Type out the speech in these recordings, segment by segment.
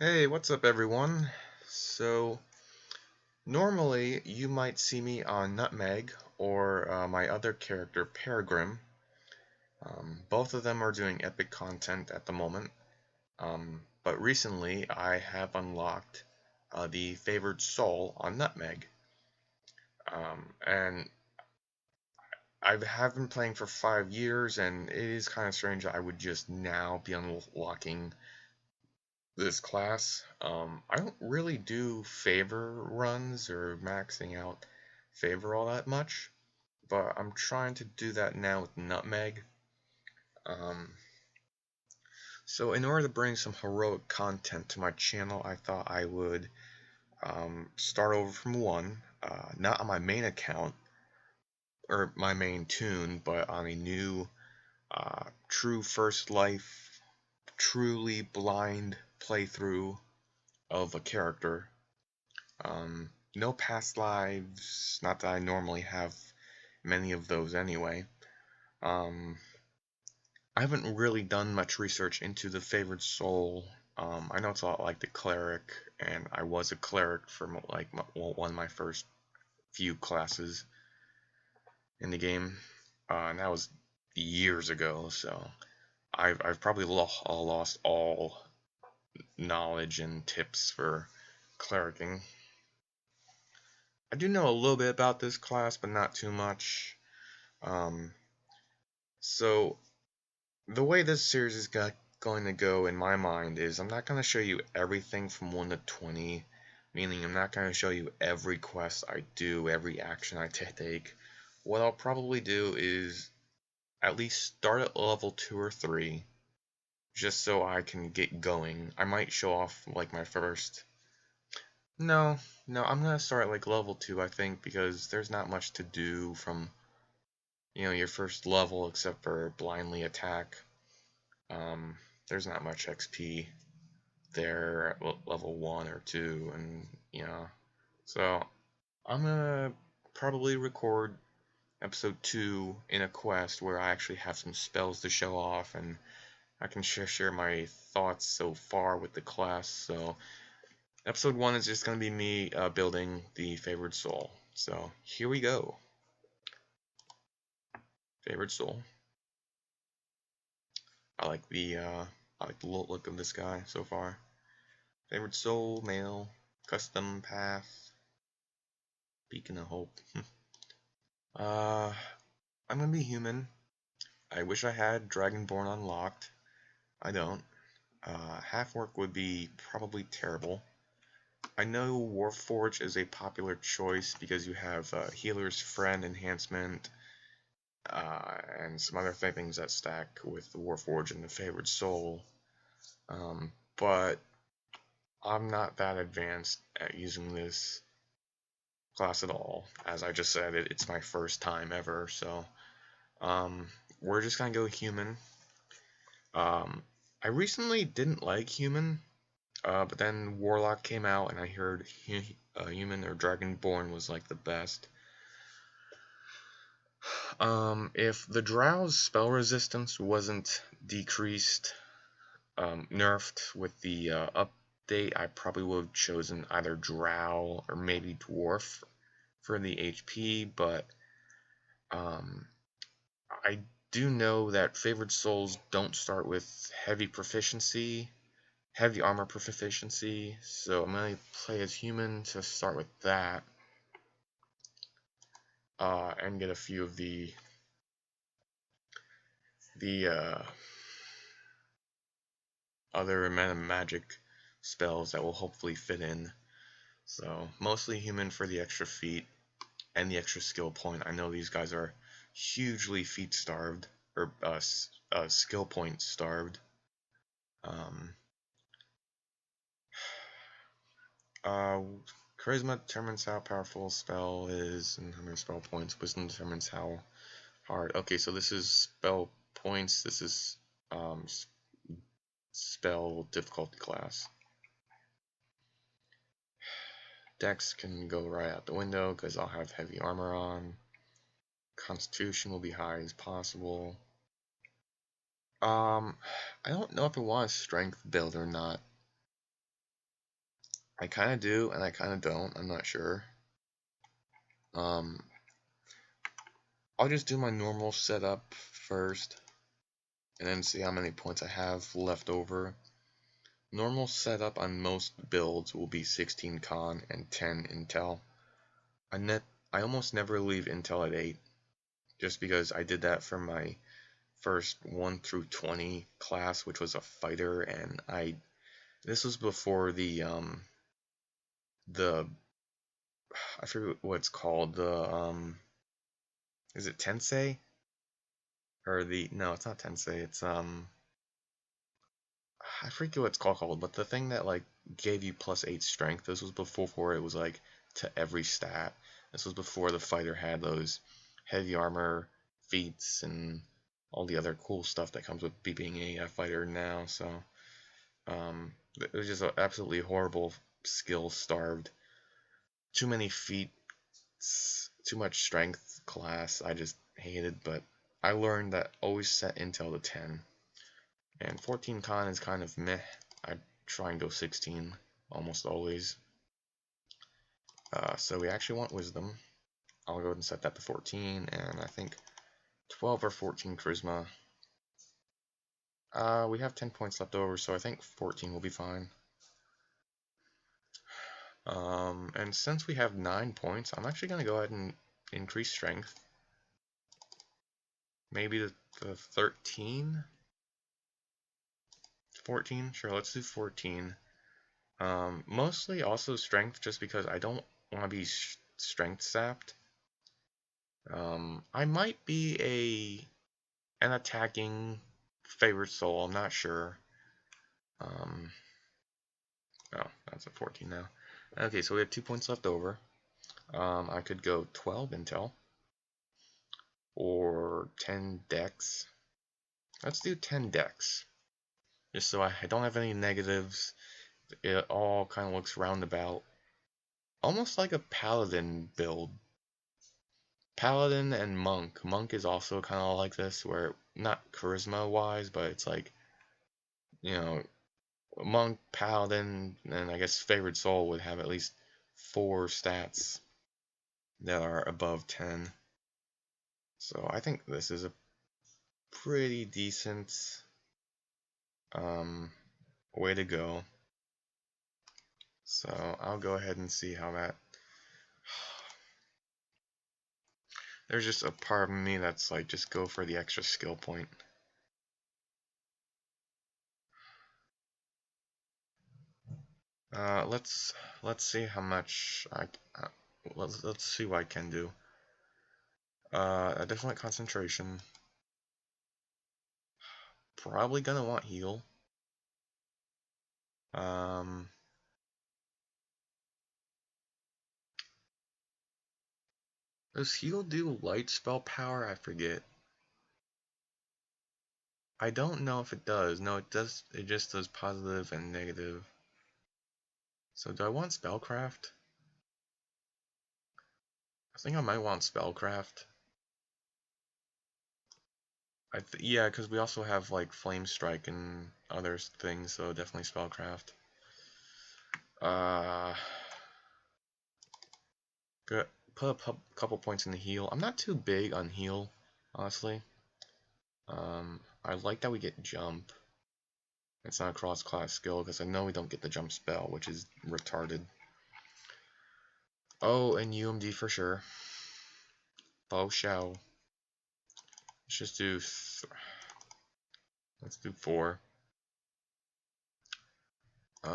Hey, what's up everyone? So, normally you might see me on Nutmeg or my other character, Peregrine. Both of them are doing epic content at the moment, but recently I have unlocked the Favored Soul on Nutmeg. And I have been playing for 5 years, and it is kind of strange that I would just now be unlocking this class. I don't really do favor runs or maxing out favor all that much, but I'm trying to do that now with Nutmeg. Um, so in order to bring some heroic content to my channel, I thought I would start over from one, not on my main account or my main tune, but on a new true first life, truly blind playthrough of a character. No past lives, not that I normally have many of those anyway. Um, I haven't really done much research into the favored soul. I know it's a lot like the cleric, and I was a cleric for one of my first few classes in the game, and that was years ago. So I've probably lost all knowledge and tips for clericing. I do know a little bit about this class, but not too much. Um, so the way this series is going to go in my mind is I'm not going to show you everything from 1 to 20, meaning I'm not going to show you every quest I do, every action I take. What I'll probably do is at least start at level 2 or 3, just so I can get going. I might show off like my first. No, no, I'm going to start at like level 2, I think, because there's not much to do from your first level except for blindly attack. There's not much XP there at level 1 or 2, and so I'm gonna probably record episode 2 in a quest where I actually have some spells to show off, and I can share my thoughts so far with the class. So episode 1 is just gonna be me building the favored soul. So here we go. Favored soul. I like the look of this guy so far. Favorite soul, male, custom path, beacon of hope. uh, I'm gonna be human. I wish I had Dragonborn unlocked. I don't. Half orc would be probably terrible. I know Warforge is a popular choice because you have Healer's Friend enhancement and some other things that stack with the Warforge and the Favored Soul. But I'm not that advanced at using this class at all. As I just said, it's my first time ever, so we're just gonna go human. I recently didn't like human, but then Warlock came out, and I heard human or Dragonborn was like the best. If the Drow's spell resistance wasn't decreased, nerfed with the update, I probably would have chosen either Drow or maybe Dwarf for the HP, but I do know that favored souls don't start with heavy armor proficiency, so I'm going to play as human to start with that, and get a few of the other magic spells that will hopefully fit in. So mostly human for the extra feat and the extra skill point. I know these guys are hugely feat starved, or skill point starved. Um, Charisma determines how powerful a spell is and how many spell points. Wisdom determines how hard. Okay, so this is spell points. This is spell difficulty class. Dex can go right out the window because I'll have heavy armor on. Constitution will be high as possible. I don't know if I want a strength build or not. I kind of do, and I kind of don't. I'm not sure. Um, I'll just do my normal setup first, and then see how many points I have left over. Normal setup on most builds will be 16 con and 10 intel. I almost never leave intel at 8, just because I did that for my first 1 through 20 class, which was a fighter, and this was before the I forget what it's called, is it Tensei? Or no, it's not Tensei, it's I forget what it's called, but the thing that like gave you +8 strength, this was before it was like to every stat. This was before the fighter had those heavy armor feats and all the other cool stuff that comes with being a fighter now. So it was just an absolutely horrible skill starved. Too many feats, too much strength class. I just hated, but I learned that always set intel to 10. And 14 con is kind of meh. I try and go 16 almost always. So we actually want wisdom. I'll go ahead and set that to 14, and I think 12 or 14 charisma. We have 10 points left over, so I think 14 will be fine. And since we have 9 points, I'm actually going to go ahead and increase strength. Maybe to 13? 14? Sure, let's do 14. Mostly also strength, just because I don't want to be strength sapped. I might be an attacking favorite soul, I'm not sure. Oh, that's a 14 now. Okay, so we have 2 points left over. I could go 12 intel or 10 dex. Let's do 10 dex, just so I don't have any negatives. It all kind of looks roundabout, almost like a paladin build. Paladin and monk. Monk is also kind of like this, where not charisma wise, but it's like, you know, monk, paladin, and I guess favored soul would have at least 4 stats that are above 10. So I think this is a pretty decent way to go. So I'll go ahead and see how that. There's just a part of me that's like, just go for the extra skill point. Let's see how much let's see what I can do. I definitely want concentration. Probably gonna want heal. Does heal do light spell power? I forget. I don't know if it does. No, it does. It just does positive and negative. So do I want spellcraft? I think I might want spellcraft. Yeah, because we also have like flame strike and other things, so definitely spellcraft. Good. Put a couple points in the heal. I'm not too big on heal, honestly. I like that we get jump. It's not a cross-class skill because I know we don't get the jump spell, which is retarded. Oh, and UMD for sure. Bow show. Let's just do. Let's do 4. So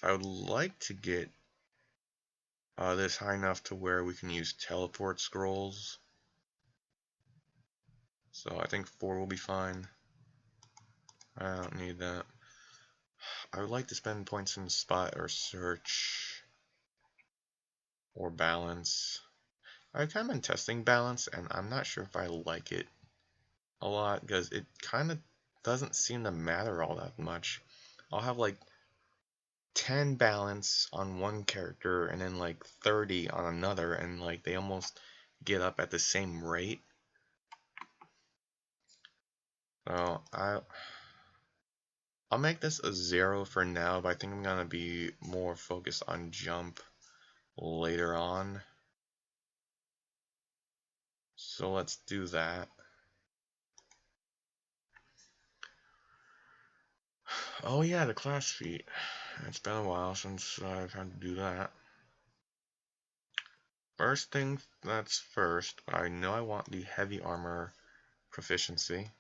I would like to get this high enough to where we can use teleport scrolls. So I think 4 will be fine. I don't need that. I would like to spend points in spot or search or balance. I've kind of been testing balance, and I'm not sure if I like it a lot because it kind of doesn't seem to matter all that much. I'll have like 10 balance on one character and then like 30 on another, and like they almost get up at the same rate. So I'll make this a 0 for now, but I think I'm gonna be more focused on jump later on. So let's do that. Oh yeah, the class feat. It's been a while since I've had to do that. First thing that's first, I know I want the heavy armor proficiency,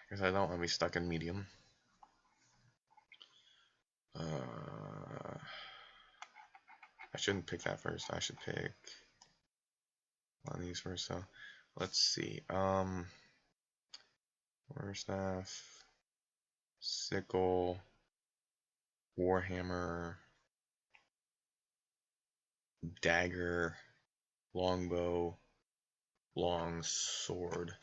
because I don't want to be stuck in medium. I shouldn't pick that first. I should pick one of these first. So let's see. Warstaff, sickle, warhammer, dagger, longbow, long sword.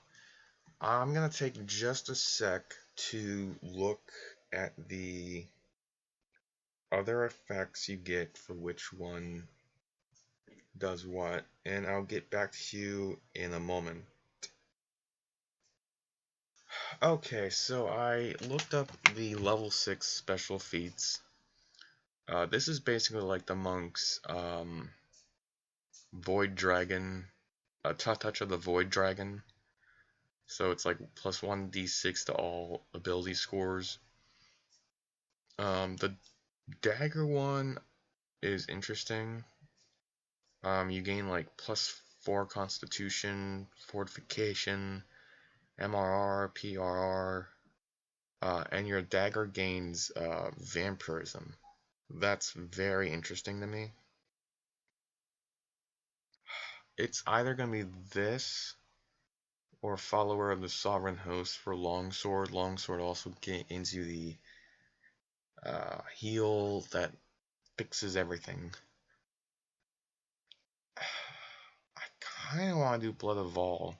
I'm gonna take just a sec to look at the other effects you get for which one does what, and I'll get back to you in a moment. Okay, so I looked up the level 6 special feats. This is basically like the monk's Void Dragon, a touch of the Void Dragon. So it's like plus 1d6 to all ability scores. The dagger one is interesting. You gain like plus 4 constitution, fortification, MRR, PRR, and your dagger gains vampirism. That's very interesting to me. It's either going to be this or Follower of the Sovereign Host for Longsword. Longsword also gains you the heal that fixes everything. I kind of want to do Blood of Vol.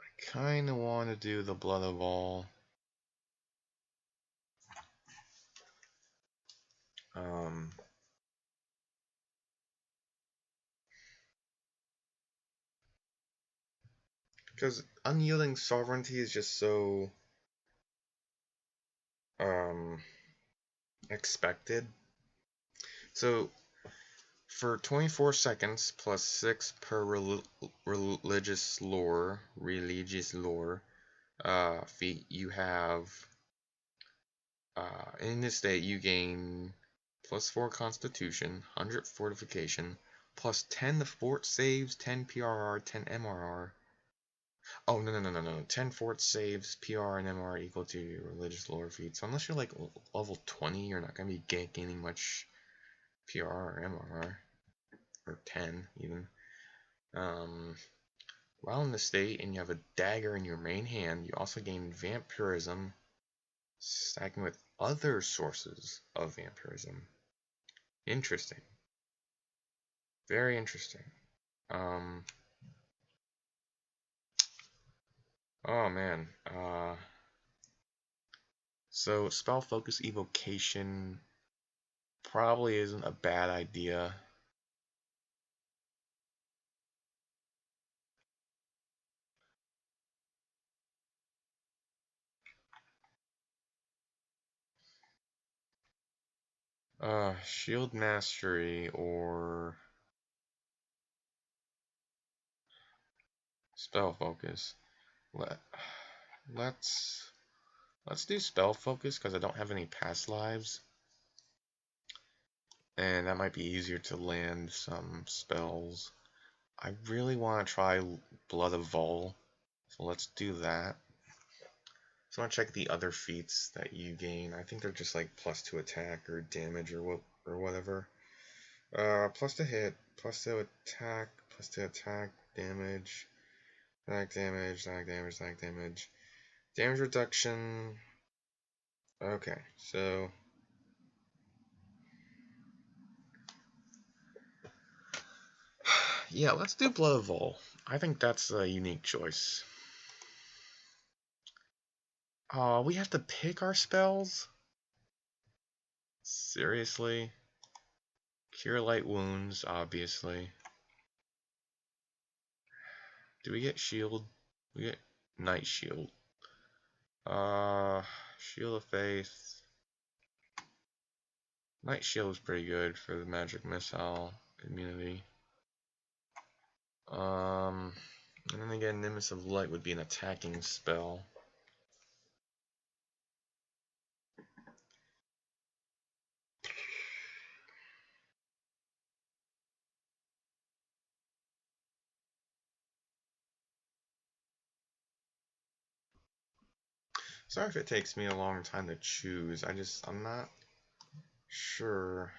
I kind of want to do the Blood of Vol. Because unyielding sovereignty is just so expected. So for 24 seconds plus 6 per religious lore feat, you have in this state you gain plus 4 constitution, 100 fortification, plus 10 the fort saves, 10 PRR, 10 MRR. Oh, no. 10 fort saves, PR, and MR equal to your religious lore feat. So unless you're like level 20, you're not going to be gaining much PR or MRR. Or 10, even. While in the state and you have a dagger in your main hand, you also gain vampirism, stacking with other sources of vampirism. Interesting. Very interesting. Oh man. So spell focus evocation probably isn't a bad idea. Shield mastery or spell focus. Let's do spell focus because I don't have any past lives. And that might be easier to land some spells. I really want to try Blood of Vol, so let's do that. So I want to check the other feats that you gain. I think they're just like plus 2 attack or damage or whatever. Plus to hit, plus to attack, damage, damage, damage reduction. Okay, so yeah, let's do Blood of Vol. I think that's a unique choice. We have to pick our spells? Seriously? Cure light wounds, obviously. Do we get shield? We get night shield. Shield of Faith. Night shield is pretty good for the magic missile immunity. And then again, Nimbus of Light would be an attacking spell. Sorry if it takes me a long time to choose. I'm not sure.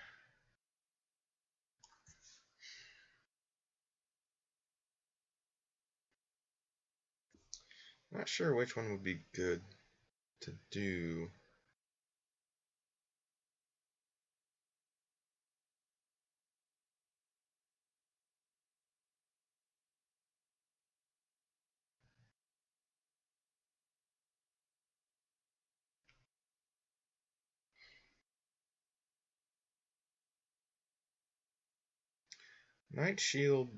Not sure which one would be good to do. Night Shield.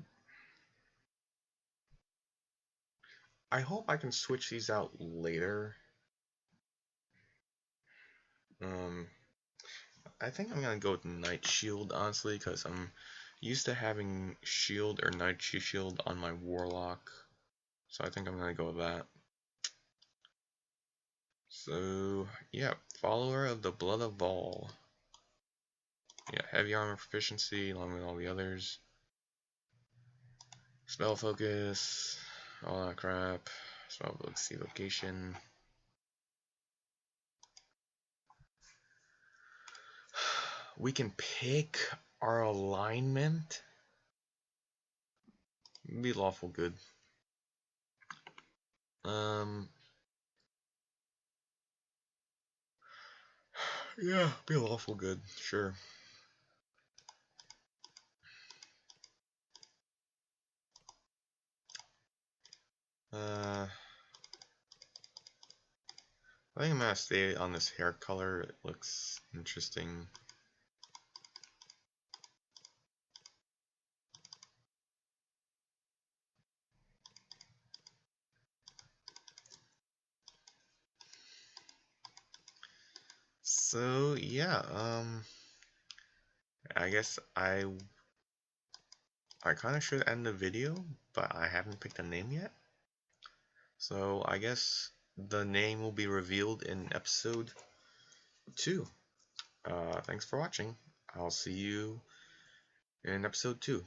I hope I can switch these out later. I think I'm gonna go with Night Shield, honestly, because I'm used to having Shield or Night Shield on my Warlock. So I think I'm gonna go with that. So, yeah, Follower of the Blood of Vol. Yeah, heavy armor proficiency along with all the others. Spell focus, all that crap. Spell focus evocation. We can pick our alignment. Be lawful good. Yeah, be lawful good, sure. I think I'm gonna stay on this hair color. It looks interesting. So yeah, I guess I kind of should end the video, but I haven't picked a name yet. So I guess the name will be revealed in episode 2. Thanks for watching. I'll see you in episode 2.